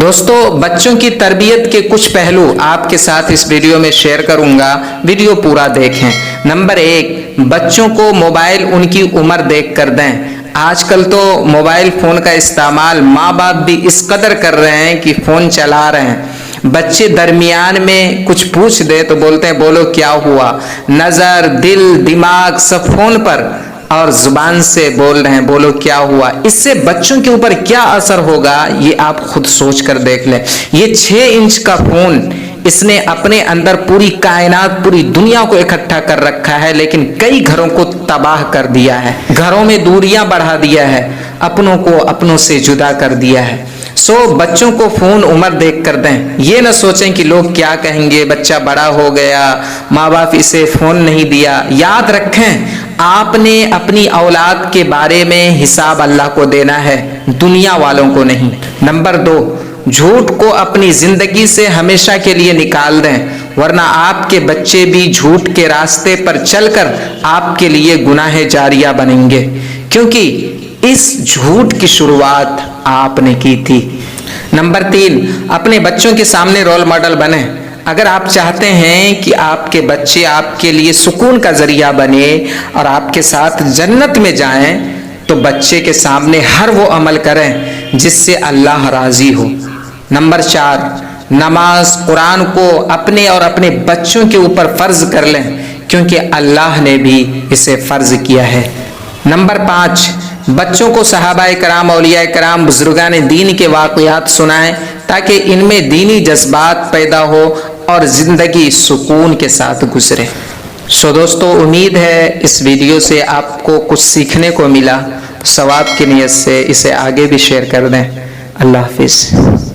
दोस्तों, बच्चों की तरबियत के कुछ पहलू आपके साथ इस वीडियो में शेयर करूंगा, वीडियो पूरा देखें। नंबर 1, बच्चों को मोबाइल उनकी उम्र देख कर दें। आजकल तो मोबाइल फ़ोन का इस्तेमाल माँ बाप भी इस कदर कर रहे हैं कि फ़ोन चला रहे हैं। बच्चे दरमियान में कुछ पूछ दे तो बोलते हैं बोलो क्या हुआ। नज़र, दिल, दिमाग सब फ़ोन पर और जुबान से बोल रहे हैं बोलो क्या हुआ। इससे बच्चों के ऊपर क्या असर होगा ये आप खुद सोच कर देख लें। ये 6 इंच का फोन, इसने अपने अंदर पूरी कायनात, पूरी दुनिया को इकट्ठा कर रखा है, लेकिन कई घरों को तबाह कर दिया है, घरों में दूरियां बढ़ा दिया है, अपनों को अपनों से जुदा कर दिया है। बच्चों को फोन उम्र देख कर दें। ये ना सोचें कि लोग क्या कहेंगे, बच्चा बड़ा हो गया, माँ बाप इसे फोन नहीं दिया। याद रखें, आपने अपनी औलाद के बारे में हिसाब अल्लाह को देना है, दुनिया वालों को नहीं। नंबर 2, झूठ को अपनी जिंदगी से हमेशा के लिए निकाल दें, वरना आपके बच्चे भी झूठ के रास्ते पर चलकर आपके लिए गुनाह जारिया बनेंगे, क्योंकि इस झूठ की शुरुआत आपने की थी। नंबर 3, अपने बच्चों के सामने रोल मॉडल बने। अगर आप चाहते हैं कि आपके बच्चे आपके लिए सुकून का जरिया बने और आपके साथ जन्नत में जाएं, तो बच्चे के सामने हर वो अमल करें जिससे अल्लाह राजी हो। नंबर 4, नमाज, कुरान को अपने और अपने बच्चों के ऊपर फर्ज कर लें, क्योंकि अल्लाह ने भी इसे फर्ज किया है। नंबर 5, बच्चों को सहाबाए कराम, औलियाए कराम, बुजुर्गान दीन के वाक़यात सुनाएं, ताकि इनमें दीनी जज्बात पैदा हो और ज़िंदगी सुकून के साथ गुजरे। दोस्तों, उम्मीद है इस वीडियो से आपको कुछ सीखने को मिला। सवाब की नीयत से इसे आगे भी शेयर कर दें। अल्लाह हाफिज़।